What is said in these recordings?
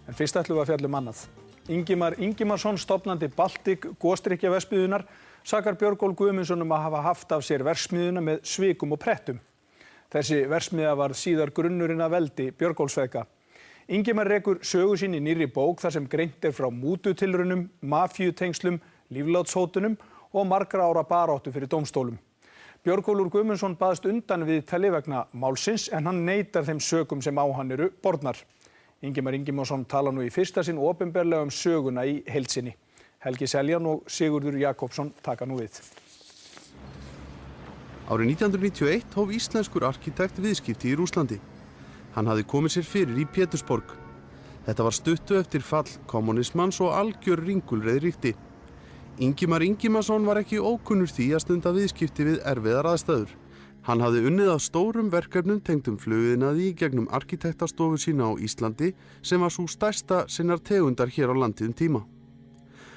En fyrst ætlum við að fjalla annað. Ingimar Ingimarsson, stofnandi Baltic gosdrykkjaverksmiðjunnar, sakar Björgólf Guðmundsson að hafa haft af sér verksmiðjuna með svikum og prettum. Þessi verksmiðja varð síðar grunnurinn að veldi Björgólfsfeðga. Ingimar rekur sögu sín í nýrri bók þar sem greint frá mútutilraunum, mafíutengslum, líflátshótunum og margra ára baráttu fyrir dómstólum. Björgólfur Guðmundsson baðst undan viðtali vegna málsins en hann neitar þeim sökum sem á hann eru bornar. Ingimar Ingimarsson tala nú í fyrsta sinn opinberlega söguna í heild sinni. Helgi Seljan og Sigurður Jakobsson taka nú við. Árið 1991 hóf íslenskur arkitekt viðskipti í Rússlandi. Hann hafði komið sér fyrir í Pétursborg. Þetta var stuttu eftir fall kommunismans og algjör ringulreið ríkti. Ingimar Ingimarsson var ekki ókunnur því að stunda viðskipti við erfiðar aðstæður. Hann hafði unnið að stórum verkefnum tengdum flugiðnaði í gegnum arkitektastofu sína á Íslandi sem var sú stærsta sinnar tegundar hér á landi tíma.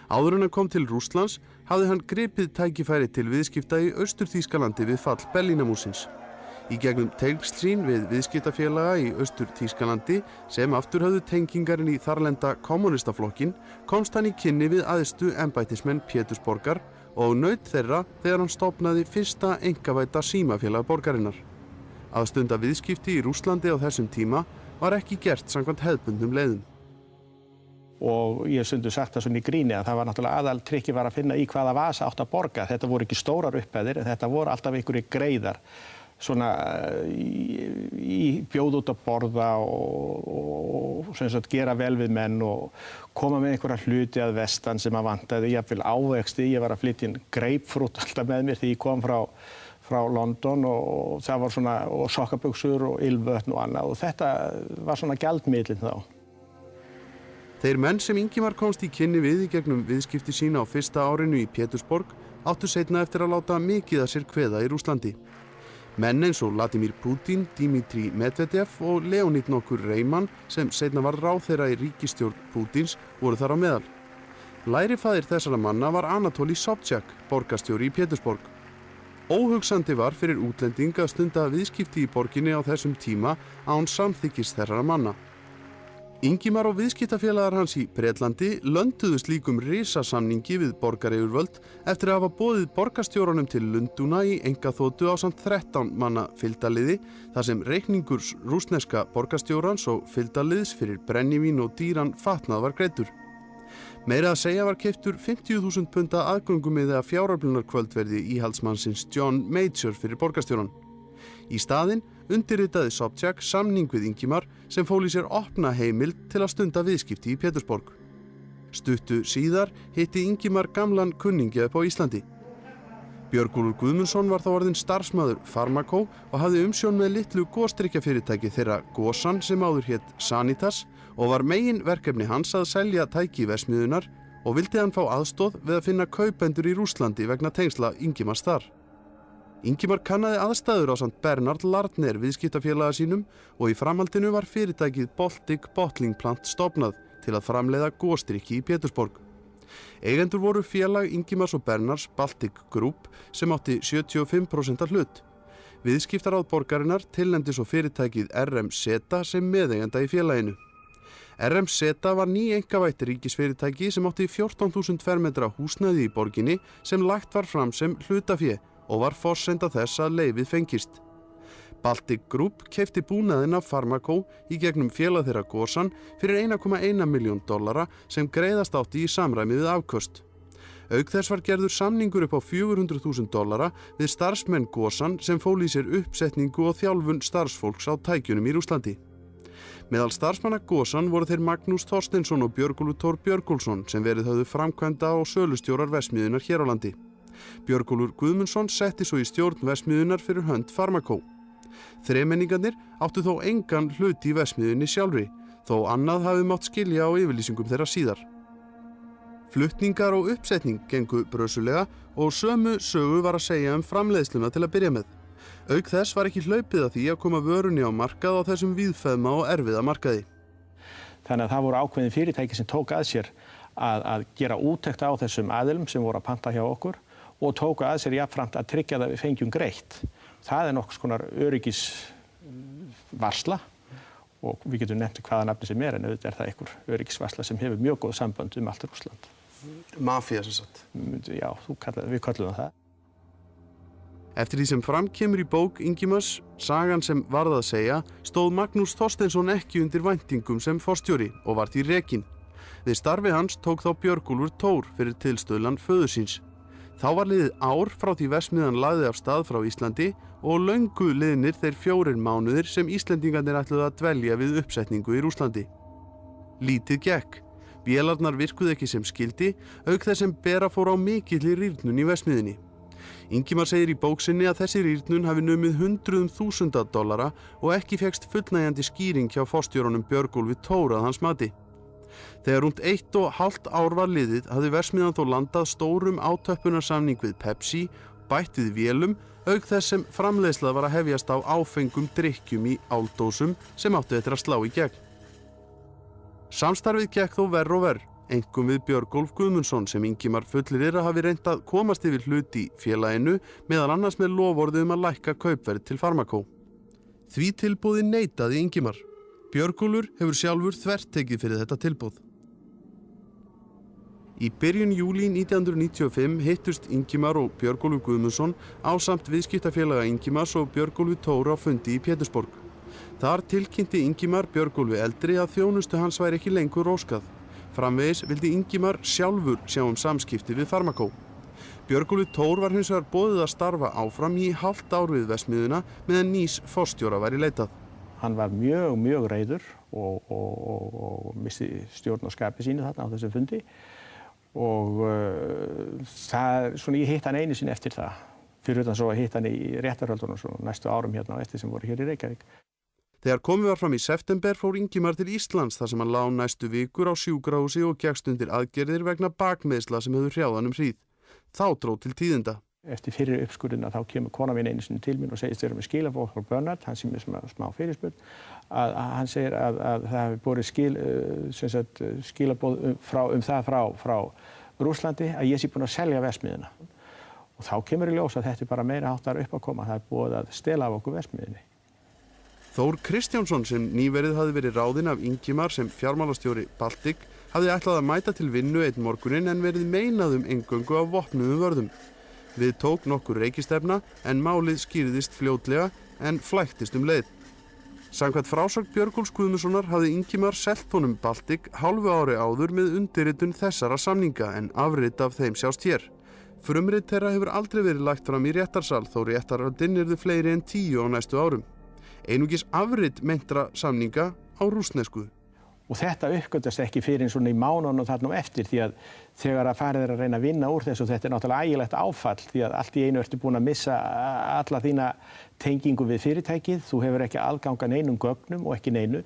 Áður en hann kom til Rússlands hafði hann gripið tækifæri til viðskipta í Austur-Þýskalandi við fall Berlínarmúrsins. Í gegnum tengsl sín við viðskiptafélaga í Austur-Þýskalandi sem aftur höfðu tengingarinn í þarlenda kommunistaflokkin komst hann í kynni við æðstu embættismenn Pétursborgar og naut þeirra þegar hann stofnaði fyrsta einkavædda símafélag borgarinnar. Að stunda viðskipti í Rússlandi á þessum tíma var ekki gert samkvæmt hefðbundnum leiðum. Og ég hef stundum sagt það svona í gríni að það var náttúrulega aðaltrykki var að finna í hvaða vasa átt að borga. Þetta voru ekki stórar upphæðir, þetta voru alltaf einhverjir greiðar. Svona í bjóð út að borða og sem sagt gera vel við menn og koma með einhverja hluti að vestan sem að vantaði, jafnvel ávexti. Ég var að flytja inn greipfrút alltaf með mér þegar ég kom frá London og það var svona, og sokkabuxur og ylvötn og annað og þetta var svona gjaldmiðlinn þá. Þeir menn sem Ingimar komst í kynni við í gegnum viðskipti sína á fyrsta árinu í Pétursborg áttu seinna eftir að láta mikið að sér kveða í Rússlandi. Menn eins og Vladimir Putin, Dmitri Medvedev og Leonid nokkur Reimann sem seinna var ráðherra í ríkisstjórn Putins voru þar á meðal. Lærifaðir þessara manna var Anatoli Sobchak, borgarstjóri í Pétursborg. Óhugsandi var fyrir útlending að stunda viðskipti í borginni á þessum tíma án samþykkis þessara manna. Ingimar og viðskiptafélagar hans í Bretlandi lönduðu slíkum risasamningi við borgaryfirvöld eftir að hafa boðið borgarstjóranum til Lundúna í einkaþotu ásamt 13 manna fylgdarliði þar sem reikningur rússneska borgarstjórans og fylgdarliðs fyrir brennivín og dýran fatnað var greiddur. Meira að segja var keyptur 50.000 punda aðgöngumiði að fjáröflunarkvöldverði íhaldsmannsins John Major fyrir borgarstjóran. Í staðinn undirritaði Sobchak samning við Ingimar sem fól í sér opna heimild til að stunda viðskipti í Pétursborg. Stuttu síðar hitti Ingimar gamlan kunningja upp á Íslandi. Björgólfur Guðmundsson var þá orðinn starfsmaður Pharmaco og hafði umsjón með litlu gosdrykkjafyrirtæki þeirra Gosan sem áður hét Sanitas og var megin verkefni hans að selja tæki verksmiðjunnar og vildi hann fá aðstoð við að finna kaupendur í Rússlandi vegna tengsla Ingimars þar. Ingimar kannaði aðstæður ásamt Bernhard Lardner viðskiptafélaga sínum og í framhaldinu var fyrirtækið Baltic Bottling Plant stofnað til að framleiða gosdrykki í Pétursborg. Eigendur voru félag Ingimars og Bernhards Baltic Group sem átti 75% hlut. Viðskiptaráð borgarinnar tilnefndi svo fyrirtækið RMZ sem meðeigenda í félaginu. RMZ var ný einkavætt ríkisfyrirtæki sem átti 14.000 fermetra húsnæði í borginni sem lagt var fram sem hlutafé og var forsenda þess að leyfið fengist. Baltic Group keypti búnaðinn af Pharmaco í gegnum félag þeirra Gosan fyrir $1,1 milljón sem greiðast átti í samræmi við afköst. Auk þess var gerður samningur upp á $400.000 við starfsmenn Gosan sem fól í sér uppsetningu og þjálfun starfsfólks á tækjunum í Rússlandi. Meðal starfsmanna Gosan voru þeir Magnús Þorsteinsson og Björgólfur Thor Björgólfsson sem verið höfðu framkvæmda og sölustjórar verksmiðjunnar hér á landi. Björgólfur Guðmundsson setti svo í stjórn verksmiðjunnar fyrir hönd Pharmaco. Þremenningarnir áttu þó engan hlut í verksmiðjunni sjálfri, þó annað hafi mátt skilja á yfirlýsingum þeirra síðar. Flutningar og uppsetning gengu brösulega og sömu sögu var að segja framleiðsluna til að byrja með. Auk þess var ekki hlaupið að því að koma vörunni á markað á þessum víðfeðma og erfiða markaði. Þannig að það voru ákveðin fyrirtæki sem tók að sér að gera úttekt á þessum aðilum sem voru að panta hjá okkur og tóku að sér jafnframt að tryggja það við fengjum greitt. Það nokkuð konar öryggisvarsla og við getum nefnt hvaða nafni sem en auðvitað það einhver öryggisvarsla sem hefur mjög góð samband allt Rússland. Mafía sem sagt. Já, við köllum það. Eftir því sem fram kemur í bók Ingimars, sagan sem varð að segja, stóð Magnús Þorsteinsson ekki undir væntingum sem forstjóri og var því rekinn. Við starfi hans tók þá Björgúlfur Thor fyrir tilstuðlan föður síns. Þá var liðið ár frá því verksmiðjan lagði af stað frá Íslandi og löngu liðnir þeir 4 mánuðir sem Íslendingarnir ætluðu að dvelja við uppsetningu í Rússlandi. Lítið gekk. Vélarnar virkuðu ekki sem skildi, auk þess sem bera fór á mikilli rýrnun í verksmiðjunni. Ingimar segir í bók sinni að þessi rýrnun hafi numið $100.000 og ekki fékkst fullnægjandi skýring hjá forstjórunum Björgúlfi Thor að hans mati. Þegar rúmt 1,5 ár var liðið hafði verksmiðjan þó landað stórum átöppunarsamning við Pepsi, bætt við vélum, auk þess sem framleiðsla var að hefjast á áfengum drykkjum í áldósum sem áttu eftir að slá í gegn. Samstarfið gekk þó verr og verr, einkum við Björgólf Guðmundsson sem Ingimar fullir að hafi reynt að komast yfir hlut í félaginu, meðal annars með loforði að lækka kaupverð til Pharmaco. Því tilboði neitaði Ingimar. Björgólfur hefur sjálfur þvertekið fyrir þetta tilboð. Í byrjun júlí 1995 hittust Ingimar og Björgólfur Guðmundsson ásamt viðskiptafélaga Ingimars og Björgólfi Thor á fundi í Pétursborg. Þar tilkynnti Ingimar Björgólfi eldri að þjónustu hans væri ekki lengur óskað. Framvegis vildi Ingimar sjálfur sjá samskipti við Pharmaco. Björgólfi Thor var hins vegar boðið að starfa áfram í hálft ár við verksmiðjuna meðan nýs forstjóra væri leitað. Hann var mjög reiður og missti stjórn á skapi sínu þarna á þessum fundi og ég hitt hann einu sinni eftir það. Fyrir utan svo að hitt hann í réttarhöldunum næstu árum hérna á eftir sem voru hér í Reykjavík. Þegar komið var fram í september fór Ingimar til Íslands þar sem hann lá næstu vikur á sjúkrahúsi og gekkst undir aðgerðir vegna bakmeiðsla sem hefur hrjáð hann hríð. Þá dró til tíðinda. Eftir fyrir uppskurðina þá kemur kona mín einu sinni til mín og segist vera með skilaboð frá Bernhard, hann sem er smá fyrirspurn, að hann segir að það hefur borið skilaboð frá Rússlandi að ég sé búinn að selja verksmiðjuna. Og þá kemur í ljós að þetta er bara meira háttar upp að koma, það er búið að stela af okkur verksmiðjunni. Þór Kristjánsson sem nýverið hafði verið ráðinn af Ingimar sem fjármálastjóri Baltic hafði ætlað að mæta til vinnu einn morguninn en verið meinað eingöngu af vopnuðum vörðum. Við tók nokkur reikistefna en málið skýrðist fljótlega en flæktist leið. Samkvæmt frásögn Björgólfs Guðmundssonar hafði Ingimar selt honum Baltic hálfu ári áður með undirritun þessara samninga en afrit af þeim sjást hér. Frumrit þeirra hefur aldrei verið lagt fram í réttarsal þó réttarhöldin yrðu fleiri en 10 á næstu árum. Einungis afrit meintra samninga á rússnesku. Og þetta uppgötast ekki fyrir svona í mánuðunum þarna eftir því að þegar að farið að reyna að vinna úr þessu þetta er náttúrulega ægilegt áfall því að allt í einu ertu búin að missa alla þína tengingu við fyrirtækið, þú hefur ekki aðgang að neinum gögnum og ekki neinu.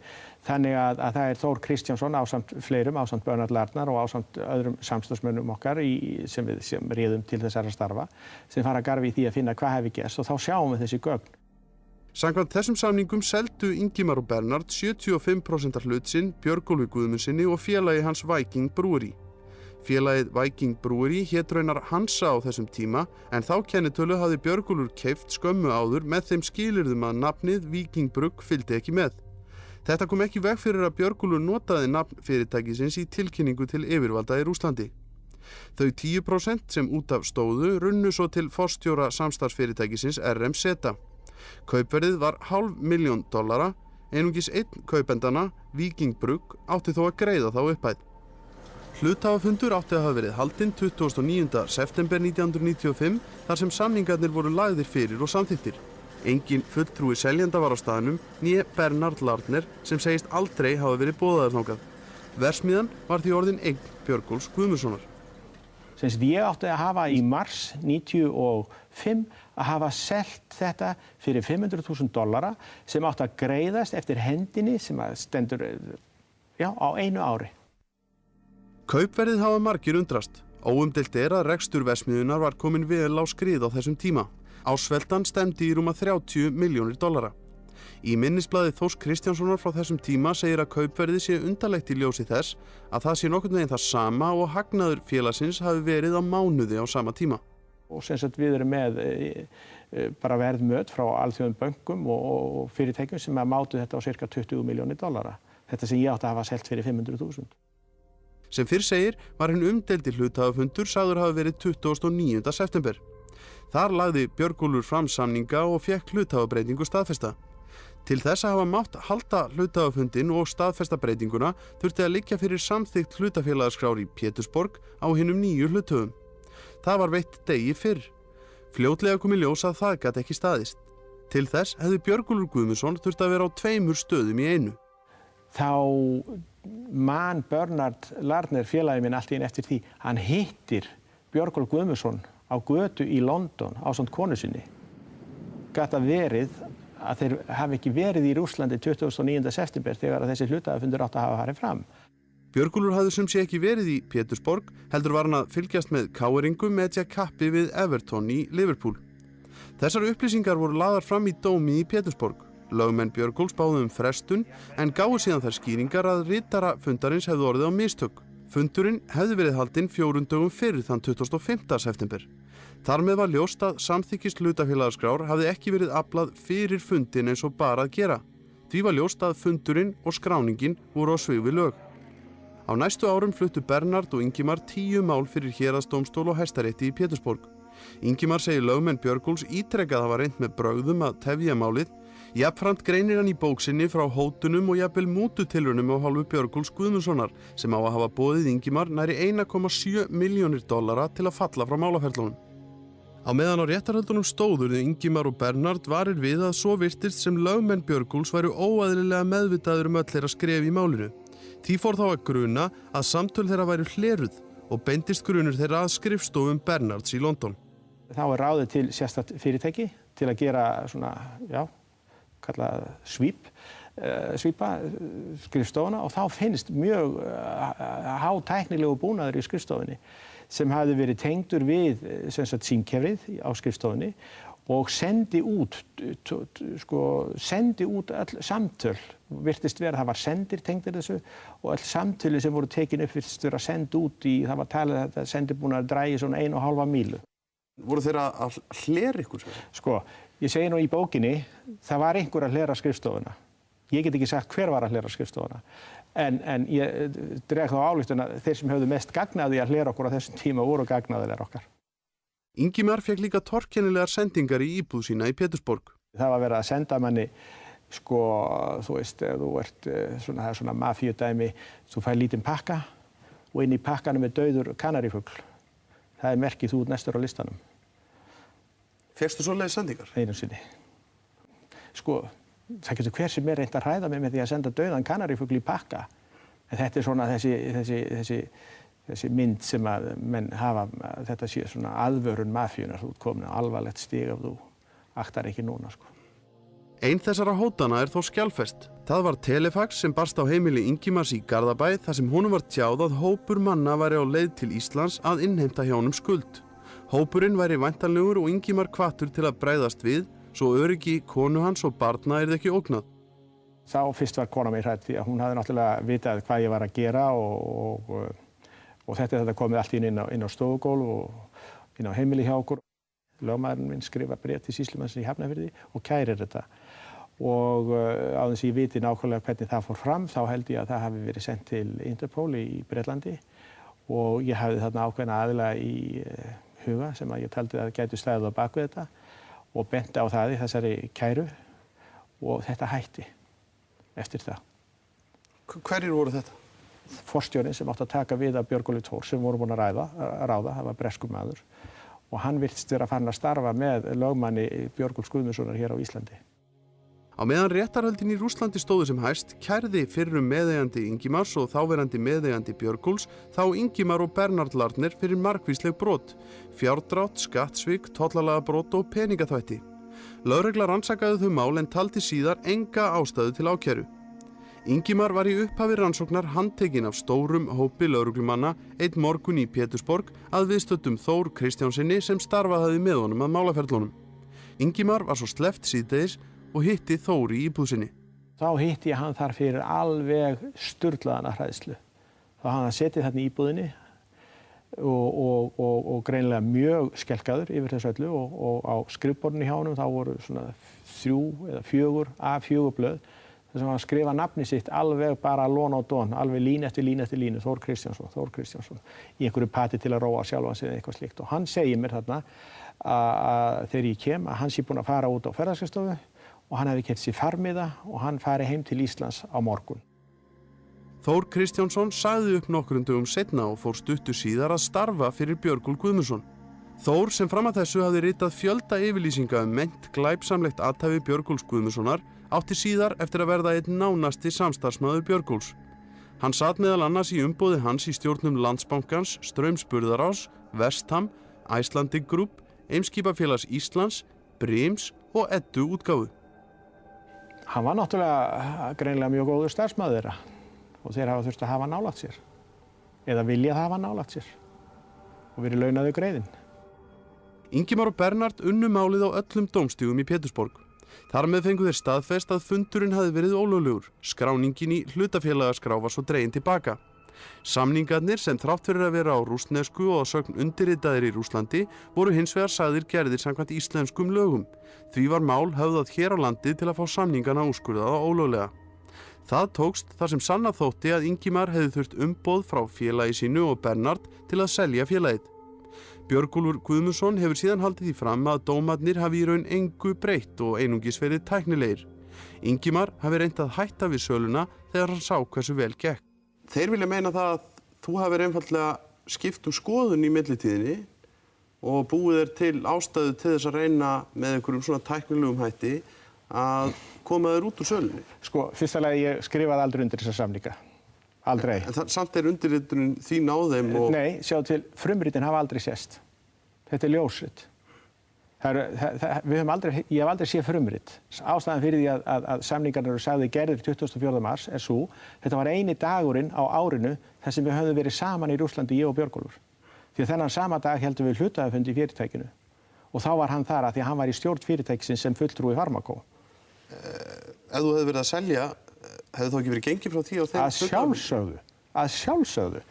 Þannig að það er Þór Kristjánsson ásamt fleirum, ásamt Bernhard Larnar og ásamt öðrum samstarfsmönnum okkar sem réðum til þessara starfa sem fara að garfi í því að finna hvað hefði gerst og þá sjáum við þessi gögn. Samkvæmt þessum samningum seldu Ingimar og Bernhard 75% hlut sinn Björgólfi Guðmundsssyni og félagi hans Viking Brewery. Félagið Viking Brewery hét raunar Hansa á þessum tíma en þá kennitölu hafði Björgólfur keypt skömmu áður með þeim skilyrðum að nafnið Viking Brugg fylgdi ekki með. Þetta kom ekki veg fyrir að Björgólfur notaði nafn fyrirtækisins í tilkynningu til yfirvalda í Rússlandi. Þau 10% sem út af stóðu runnu svo til forstjóra samstarfsfyrirtækisins RMZ. Kaupverðið var $500.000, einungis einn kaupendana, Viking Brugg, átti þó að greiða þá upphæð. Hluthafafundur átti að hafa verið haldinn 29. september 1995 þar sem samningarnir voru lagðir fyrir og samþykktir. Engin fulltrúi seljanda var á staðnum, né Bernhard Larnar sem segist aldrei hafa verið boðaður þangað. Verksmiðjan var því orðin eign Björgólfs Guðmundssonar. Ég átti að hafa í mars 1995 að hafa selt þetta fyrir $500.000 sem átti að greiðast eftir hendinni sem stendur á einu ári. Kaupverðið hafa margir undrast. Óumdeilt er að rekstur verksmiðjunnar var komin vel á skrið á þessum tíma. Ársveltan stefndi í rúma $30 milljónir. Í minnisblaði Þórs Kristjánssonar frá þessum tíma segir að kaupverðið sé undarlegt í ljósi þess að það sé nokkurn veginn það sama og hagnaður félagsins hafi verið á mánuði á sama tíma. Og sem sagt við erum með bara verðmöt frá alþjóðum bönkum og fyrirtækjum sem mátu þetta á cirka $20 milljónir. Þetta sem ég átti að hafa selt fyrir 500.000. Sem fyrr segir var hinn umdeildi hluthafafundur sagður hafa verið 29. september. Þar lagði Björgólfur fram samninga og fékk hluthafabreitingu staðfesta. Til þess að hafa mátt halda hluthafafundinn og staðfesta breytinguna þurfti að liggja fyrir samþykkt hlutafélagaskrár í Pétursborg á hinum 9 hluthöfum. Það var veitt degi fyrr. Fljótlega kom í ljós að það gat ekki staðist. Til þess hefði Björgólfur Guðmundsson þurft að vera á 2 stöðum í einu. Þá man Bernhard Larner félagi minn allt í einu eftir því. Hann hittir Björgólf Guðmundsson á götu í London ásamt konu sinni. Gat að verið að þeir hafi ekki verið í Rússlandi 29. september þegar þessi hluthafafundur átti að hafa farið fram. Björgólfur hafði sem sé ekki verið í Pétursborg, heldur var hann að fylgjast með KR-ingum með kappi við Everton í Liverpool. Þessar upplýsingar voru lagðar fram í dómi í Pétursborg. Lögmenn Björgólfs báðu frestun en gáfu síðan þær skýringar að ritara fundarins hefðu orðið á mistök. Fundurinn hefði verið haldinn 4 dögum fyrir þann 25. september. Þar með var ljóst að samþykkis hlutafélagaskrár hafði ekki verið aflað fyrir fundin eins og bara að gera. Því var ljóst að fundurinn og skráningin voru á svig við lög. Á næstu árum fluttu Bernhard og Ingimar 10 mál fyrir héraðsdómstól og Hæstarétti í Pétursborg. Ingimar segir lögmenn Björgólfs ítrekað hafa reynt með brögðum að tefja málið. Jafnframt greinir hann í bók sinni frá hótunum og jafnvel mútutilraunum á hálfu Björgólfs Guðmundssonar sem á að hafa boðið Ingimar nærri $1,7 milljónir til að falla frá málaferlunum. Á meðan á réttarhöldunum stóðu Ingimar og Bernhard varir við að svo virtist sem lögmenn Björgólfs væru óeðlilega meðvitaður öll þeirra skref í málinu. Því fór þá að gruna að samtöl þeirra væru hleruð og beindist grunur þeirra að skrifstofum Bernhards í London. Þá ráðið til sérstakt fyrirtæki til að gera svona, kallað svípa skrifstofuna og þá finnst mjög hátæknilegu búnaður í skrifstofunni sem hafði verið tengdur við símkerfið á skrifstofunni og sendi út öll samtöl, virtist vera það var sendir tengdir þessu og öll samtölu sem voru tekin upp virtist vera send út í, það var talið að þetta sendibúnaður drægi svona 1,5 mílu. Voru þeir að hlera ykkur? Ég segi nú í bókinni, það var einhver að hlera skrifstofuna. Ég get ekki sagt hver var að hlera skrifstofuna. En ég dreg þá ályktun að þeir sem höfðu mest gagnaði að hlera okkur á þessum tíma voru gagnaðilegar okkar. Ingimar fekk líka torkennilegar sendingar í íbúð sína í Pétursborg. Það var verið að senda manni, þú veist, ef þú ert svona mafíudæmi, þú fær lítinn pakka og inn í pakkanum er dauður kanarífugl. Það er merkið þú út næstur á listanum. Fékkstu svoleiðis sendingar? Einu sinni. Það getur hver sem reynt að hræða mig með því að senda dauðan kanarífugl í pakka. En þetta er svona þessi mynd sem að menn hafa, þetta sé svona aðvörun mafíunar, þú ert komin á alvarlegt stig ef þú aktar ekki núna. Ein þessara hótana er þó skjalfest. Það var telefax sem barst á heimili Ingimars í Garðabæ þar sem honum var tjáð að hópur manna væri á leið til Íslands að innheimta hjá honum skuld. Hópurinn væri væntanlegur og Ingimar hvattur til að bregðast við, svo öryggi konu hans og barna yrði ekki ógnað. Þá fyrst var kona mig hrædd því að hún hafði náttúrulega vitað hvað ég var að gera og þetta komið allt inn á stofugólf og inn á heimili hjá okkur. Lögmaðurinn minn skrifa bréf til sýslumannsins í Hafnarfirði og kærir þetta. Og á þess að ég viti nákvæmlega hvernig það fór fram, þá held ég að það hafi verið sendt til Interpol í Bretlandi og ég hafði þarna ákveðna aðila í huga sem að ég taldi að gætu staðið á bak við þetta og benti á það í þessari kæru og þetta hætti eftir það. Hverjir voru þetta? Forstjórinn sem átti að taka við af Björgólfi Thor sem voru búin að ráða, það var breskur maður og hann virtist vera farin að starfa með lögmanni Björgólfs Guðmundssonar hér á Íslandi. Á meðan réttarhöldin í Rússlandi stóðu sem hæst kærði fyrrum meðeigandi Ingimars og þáverandi meðeigandi Björgólfs þá Ingimar og Bernhard Larner fyrir margvísleg brot, fjárdrátt, skattsvik, tollalagabrot og peningaþvætti. Lögregla rannsakaði þau mál en taldi síðar enga ástæðu til ákæru. Ingimar var í upphafi rannsóknar handtekinn af stórum hópi lögreglumanna einn morgun í Pétursborg að viðstöddum Þór Kristjánsinni sem starfaði með honum að málaferlunum. Ingimar var svo sleppt síðdegis og hitti Þóri í íbúð sinni. Þá hitti ég hann þar fyrir alveg sturlaðana hræðslu. Þá hafði hann setið þarna í íbúðinni og greinilega mjög skelkaður yfir þessu öllu og á skrifborðinu hjá honum þá voru svona 3 eða 4 A4 blöð þar sem hann skrifa nafni sitt alveg bara lón og dón, alveg línu eftir línu, Þór Kristjánsson, í einhverju pati til að róa sjálfan sig eða eitthvað slíkt. Og hann segir mér þarna að þegar ég kem að hann sé búinn að fara út á ferðaskrifstofu og hann hefði keypt sér farmiða og hann fari heim til Íslands á morgun. Þór Kristjánsson sagði upp nokkrum dögum seinna og fór stuttu síðar að starfa fyrir Björgólf Guðmundsson. Þór sem fram að þessu hafði ritað fjölda yfirlýsinga meint glæpsamlegt athæfi Björgólfs Guðmundssonar átti síðar eftir að verða einn nánasti samstarfsmaður Björgólfs. Hann sat meðal annars í umboði hans í stjórnum Landsbankans, Straums Burðarás, Vestham, Icelandic Group, Eimskipafélags Íslands, Brims og Eddu útgáfu. Hann var náttúrulega greinilega mjög góður starfsmaður þeirra og þeir hafa þurft að hafa nálægt sér eða viljað hafa nálægt sér og verið launaðu greiðinn. Ingimar og Bernhard unnu málið á öllum dómstigum í Pétursborg. Þar með fengu þeir staðfest að fundurinn hafði verið ólöglegur. Skráningin í hlutafélagaskrá var svo dregin tilbaka. Samningarnir sem þrátt fyrir að vera á rússnesku og að sögn undirritaðir í Rússlandi voru hins vegar sagðir gerðir samkvæmt íslenskum lögum. Því var mál höfðað hér á landi til að fá samningana úrskurðaða ólöglega. Það tókst þar sem sannað þótti að Ingimar hefði þurft umboð frá félagi sínu og Bernhard til að selja félagið. Björgólfur Guðmundsson hefur síðan haldið því fram að dómarnir hafi í raun engu breytt og einungis verið tæknilegir. Ingimar hafi reynt að hætta við söluna þegar hann sá hversu vel gekk. Þeir vilja meina það að þú hafir einfaldlega skipt skoðun í millitíðinni og búið þér til ástæðu til þess að reyna með einhverjum svona tæknilegum hætti að koma þér út úr sölunni. Sko, fyrsta lagi ég skrifaði aldrei undir þessa samninga. Aldrei. En samt undirritunin þín á þeim og... Nei, sjáðu til, frumritin hafa aldrei sést. Þetta er ljósrit. Ég hef aldrei séð frumrit. Ástæðan fyrir því að samningarnir eru sagði gerðir 24. mars er svo, þetta var eini dagurinn á árinu þar sem við höfðum verið saman í Rússlandi, ég og Björgólfur. Því að þennan sama dag heldum við hluthafafundi í fyrirtækinu. Og þá var hann þar að því að hann var í stjórn fyrirtækisins sem fulltrúi Pharmaco. Ef þú hefði verið að selja, hefði þá ekki verið gengið frá því á þeim? Að sjálfsögðu.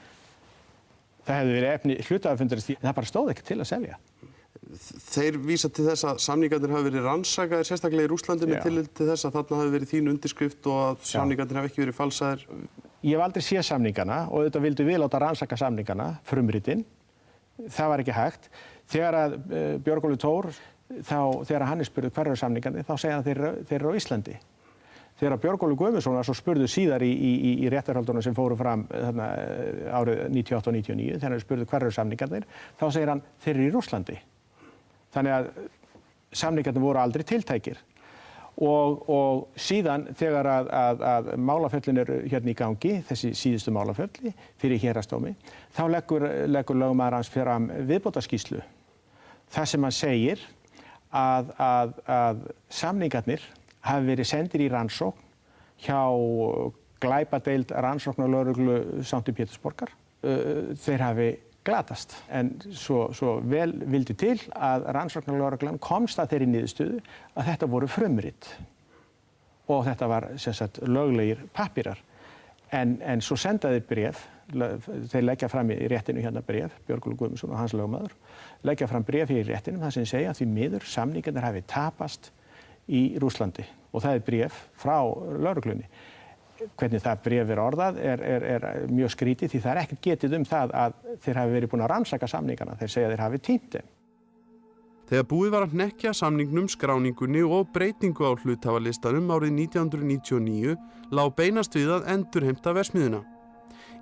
Það hefði verið efni hluthafafundarins því, en það bara stóð ekki til að selja. Þeir vísa til þess að samningarnir hafi verið rannsakaðir sérstaklega í Rússlandi með tillit til þess að þarna hafi verið þín undirskrift og að samningarnir hafi ekki verið falsaðir. Ég hef aldrei séð samningana og þetta vildu við láta rannsaka samningana, frumritin. Það var ekki hægt. Þegar að Björgólfur Tór, þegar hann er spurður hverju samningarnir, þá segja hann þeir eru á Íslandi. Þegar Björgólfur Guðmundsson var svo spurður síðar í réttarhöldunum sem fóru fram þarna, árið 98 og 99, þegar hann er spurður hverju samningarnir, þá segir hann þeir eru í Rússlandi. Þannig að samningarnir voru aldrei tiltækir. Og síðan þegar að málaföllin eru hérna í gangi, þessi síðustu málafölli fyrir héraðsdómi, þá leggur lögmaður hans fram viðbótarskýrslu. Það sem hann segir að samningarnir hafi verið sendir í rannsókn hjá glæpadeild rannsóknarlögreglu Sankti Pétursborgar. Þeir hafi glatast. En svo vel vildi til að rannsóknarlögreglan komst að þeirri niðurstöðu að þetta voru frumrit. Og þetta var sem sagt löglegir pappírar. En svo sendaði bréf, þeir leggja fram í réttinu hérna bréf, Björgólfur Guðmundsson og hans lögmaður, leggja fram bréf í réttinum þar sem segja að því miður samningarnir hafi tapast í Rússlandi. Og það er bréf frá lögreglunni. Hvernig það bréf er orðað er mjög skrítið því það er ekkert getið það að þeir hafi verið búin að rannsaka samningana. Þeir segja að þeir hafi týnt þeim. Þegar búið var að hnekkja samningnum, skráningunni og breytingu á hluthafalistanum árið 1999 lá beinast við að endurheimta verksmiðjuna.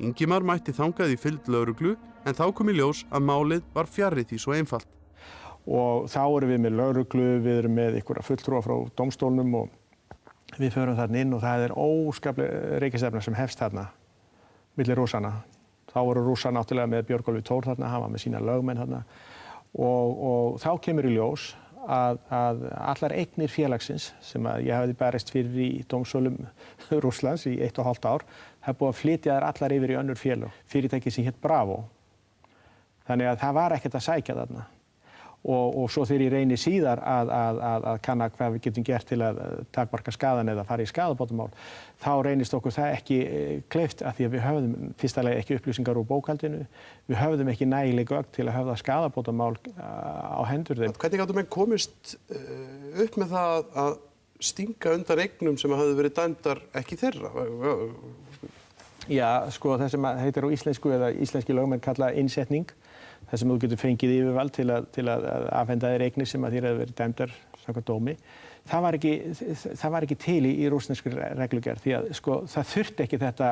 Ingimar mætti þangað í fylgd lögreglu en þá kom í ljós að málið var fjarri því svo einfalt. Og þá erum við með lögreglu, við erum með einhverja fulltrúa frá dómstólnum og við förum þarna inn og það er óskapleg reikistefna sem hefst þarna milli rússana. Þá voru rússar náttúrulega með Björgólfur Tór þarna, hann var með sína lögmenn þarna og þá kemur í ljós að allar eignir félagsins sem ég hafði barist fyrir í dómsölum Rússlands í 1,5 ár, það búið að flytja þær allar yfir í önnur félög, fyrirtæki sem hét Bravo. Þannig að það var ekkert að sækja þarna. og svo þegar ég reyni síðar að kanna hvað við getum gert til að takmarka skaðan eða fara í skaðabótamál, þá reynist okkur það ekki kleift af því að við höfðum fyrstulega ekki upplýsingar úr bókhaldinu, við höfðum ekki nægileg gögn til að höfða skaðabótamál á hendur þeim. Hvernig gátu menn komist upp með það að stinga undan eignum sem hafði verið dæmdar ekki þeirra? Já, sko það sem heitir á íslensku eða íslenski lögmenn kalla innsetning, það sem þú getur fengið yfirvald til að afhenda þér eignir sem að þér hefur verið dæmdar samkvæmt dómi. Það var ekki til í rússneskri reglugerð því að sko það þurfti ekki þetta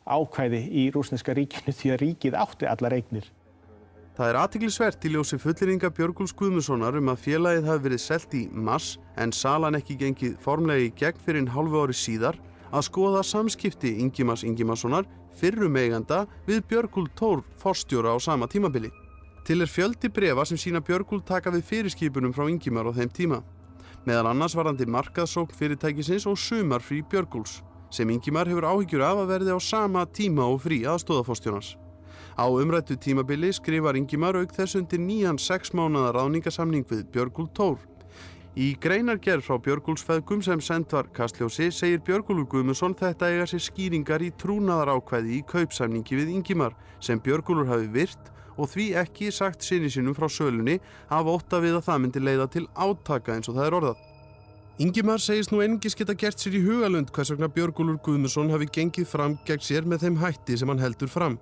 ákvæði í rússneska ríkinu því að ríkið átti allar eignir. Það er athyglisvert í ljósi fullyrðinga Björgólfs Guðmundssonar að félagið hafi verið selt í mars en salan ekki gengið formlega í gegn fyrr en hálfu ári síðar að skoða samskipti Ingimars Ingimarssonar, fyrrum eiganda, við Björgólf Thor forstjóra á sama tímabili. Til er fjöldi bréfa sem sýna Björgólf taka við fyrirskipunum frá Ingimar á þeim tíma. Meðal annars varðandi markaðssókn fyrirtækisins og sumarfrí Björgólfs, sem Ingimar hefur áhyggjur af að verði á sama tíma og frí aðstoðarforstjórans. Á umræddu tímabili skrifar Ingimar auk þess undir nýjan 6 mánaða ráðningarsamning við Björgólf Thor. Í greinargerð frá Björgólfsfeðgum sem send var Kastljósi segir Björgólfur Guðmundsson þetta eiga sér skýringar í trúnaðarákvæði í kaupsamningi við Ingimar sem Björgólfur hafi virt og því ekki sagt syni sínum frá sölunni af ótta við að það myndi leiða til átaka eins og það er orðað. Ingimar segist nú einungis geta gert sér í hugalund hvers vegna Björgólfur Guðmundsson hafi gengið fram gegn sér með þeim hætti sem hann heldur fram.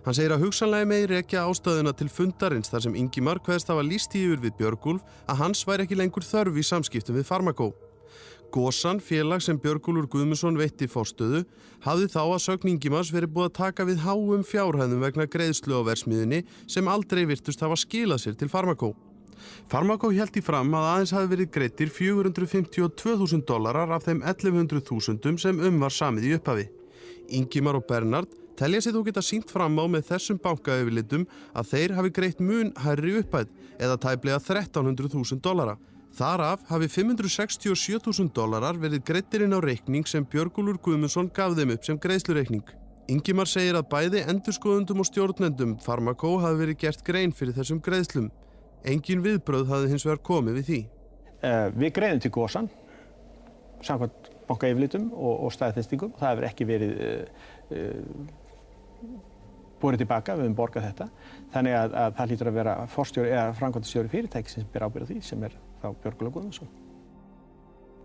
Hann segir að hugsanlega megi rekja ástæðuna til fundarins þar sem Ingimar kveðst hafa lýst yfir við Björgólf að hans væri ekki lengur þörf í samskiptum við Pharmaco. Gosan, félag sem Björgólfur Guðmundsson veitti forstöðu, hafði þá að sögn Ingimars verið búið að taka við háum fjárhæðum vegna greiðslu á verksmiðjunni sem aldrei virtust hafa skilað sér til Pharmaco. Pharmaco hélt í fram að aðeins hafi verið greiddir $452.000 af þeim 1100.000 sem var samið í upphafi. Ingimar og Bernhard telja sig þó geta sýnt fram á með þessum bankayfirlitum að þeir hafi greitt mun hærri upphæð eða tæplega $1.300.000. Þaraf hafi $567.000 verið greiddir inn á reikning sem Björgólfur Guðmundsson gaf þeim upp sem greiðslureikning. Ingimar segir að bæði endurskoðendum og stjórnendum Pharmaco hafi verið gert grein fyrir þessum greiðslum. Engin viðbrögð hafi hins vegar komið við því. Við greiðum til Gosan, samkvæmt bankayfirlitum og staðfestingum. Það hefur ekki verið borið tilbaka, við höfum borgað þetta. Þannig að það hlýtur að vera forstjóri eða framkvæmdastjóri fyrirtækis sem ber ábyrgð á því, sem er þá Björgólfur Guðmundsson.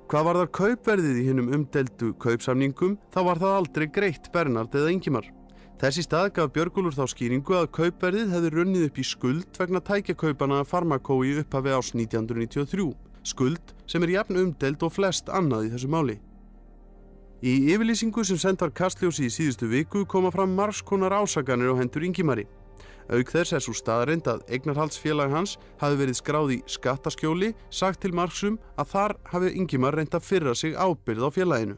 Hvað varðar kaupverðið í hinum umdeildu kaupsamningum, þá var það aldrei greitt Bernhard eða Ingimar. Þess í stað gaf Björgólfur þá skýringu að kaupverðið hefði runnið upp í skuld vegna tækjakaupana Pharmaco í upphafi árs 1993. Skuld sem jafn umdeild og flest annað í þessu máli. Í yfirlýsingu sem send var Kastljósi í síðustu viku koma fram margs konar ásakanir á hendur Ingimari. Auk þess sú staðreynd að eignarhaldsfélag hans hafi verið skráð í skattaskjóli, sagt til marks að þar hafi Ingimar reynt að firra sig ábyrgð á félaginu.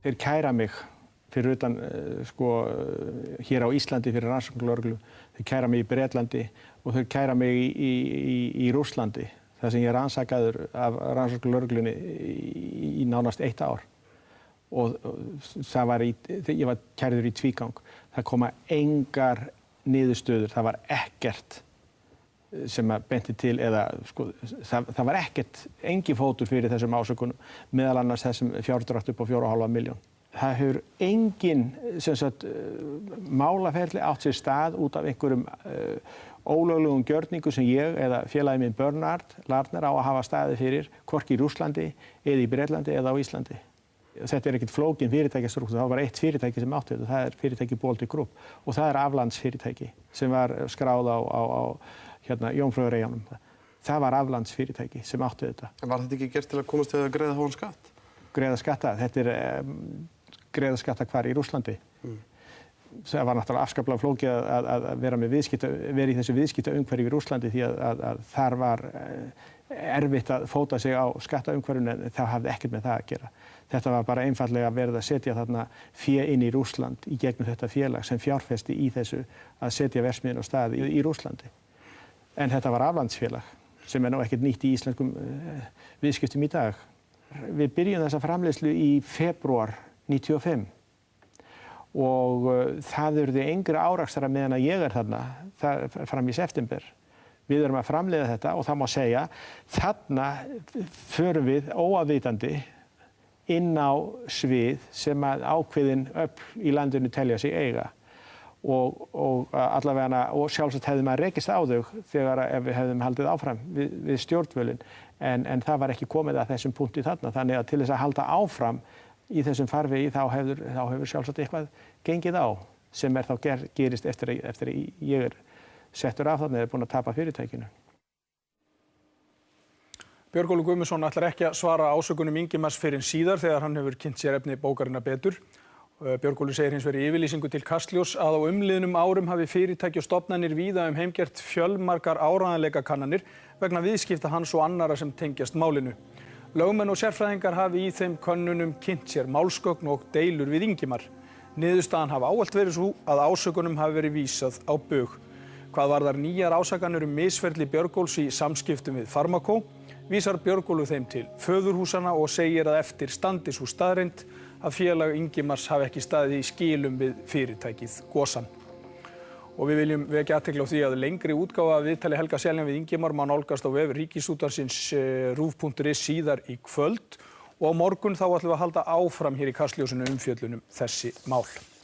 Þeir kæra mig fyrir utan hér á Íslandi fyrir rannsóknarlögreglu, þeir kæra mig í Bretlandi og þeir kæra mig í Rússlandi, þar sem ég rannsakaður af rannsóknarlögreglunni í nánast 1 ár. Og ég var kærður í tvígang. Það koma engar niðurstöður, það var ekkert sem benti til eða sko, það var engin fótur fyrir þessum ásökunum, meðal annars þessum fjárdrátt upp á 4,5 milljón. Það hefur engin málaferli átt sér stað út af einhverjum ólöglegum gjörningu sem ég eða félagi minn Bernhard Larner á að hafa staðið fyrir, hvorki í Rússlandi eða í Bretlandi eða á Íslandi. Þetta ekkert flókin fyrirtækjastruktúr, það var eitt fyrirtæki sem átti þetta, það fyrirtæki Baltic Group og það aflandsfyrirtæki sem var skráð á Jómfrúareyjunum. Það var aflandsfyrirtæki sem átti þetta. En var þetta ekki gert til að komast við að greiða háan skatt? Greiða skatta, þetta greiða skatta hvar í Rússlandi. Það var náttúrulega afskaplega flókið að vera í þessu viðskiptaumhverfi í Rússlandi því að þar var erfitt að fóta sig á skattaumhverfinu en það hafði ekkert með það að gera. Þetta var bara einfaldlega verið að setja þarna fé inn í Rússland í gegnum þetta félag sem fjárfesti í þessu að setja verksmiðjuna á stað í Rússlandi. En þetta var aflandsfélag sem nú ekkert nýtt í íslenskum viðskiptum í dag. Við byrjum þessa framleiðslu í febrúar 1995 og það urðu engir árakstrar meðan að ég þarna fram í september. Við erum að framleiða þetta og það má segja, þarna förum við óafvitandi inn á svið sem að ákveðin öfl í landinu telja sig eiga. Og allavega, og sjálfsagt hefði maður rekist á þau þegar ef við hefðum haldið áfram við stjórnvölinn. En það var ekki komið að þessum punkti þarna. Þannig að til þess að halda áfram í þessum farvegi þá hefur sjálfsagt eitthvað gengið á sem þá gerist eftir að ég settur af þarna eða búinn að tapa fyrirtækinu. Björgólfur Guðmundsson ætlar ekki að svara ásökunum Ingimars fyrr en síðar þegar hann hefur kynnt sér efni bókarinnar betur. Björgólfur segir hins vegar í yfirlýsingu til Kastljóss að á umliðnum árum hafi fyrirtæki og stofnanir víða heimgert fjölmargar áreiðanleikakannanir vegna viðskipta hans og annarra sem tengjast málinu. Lögmenn og sérfræðingar hafi í þeim könnunum kynnt sér málsgögn og deilur við Ingimar. Niðurstaðan hafi ávallt verið svo að ásökunum hafi verið vísað á bug. Hvað varðar nýjar ásakanir misferli Björgólfs í samskiptum við Pharmaco vísar Björgólfur þeim til föðurhúsanna og segir að eftir standi sú staðreynd að félag Ingimars hafi ekki staðið í skilum við fyrirtækið Gosan. Og við viljum vekja athygli á því að lengri útgáfa af viðtali Helga Seljan við Ingimar má nálgast á vef Ríkisútvarpsins ruv.is síðar í kvöld og á morgun þá ætlum við að halda áfram hér í Kastljósinu umfjöllun þessi mál.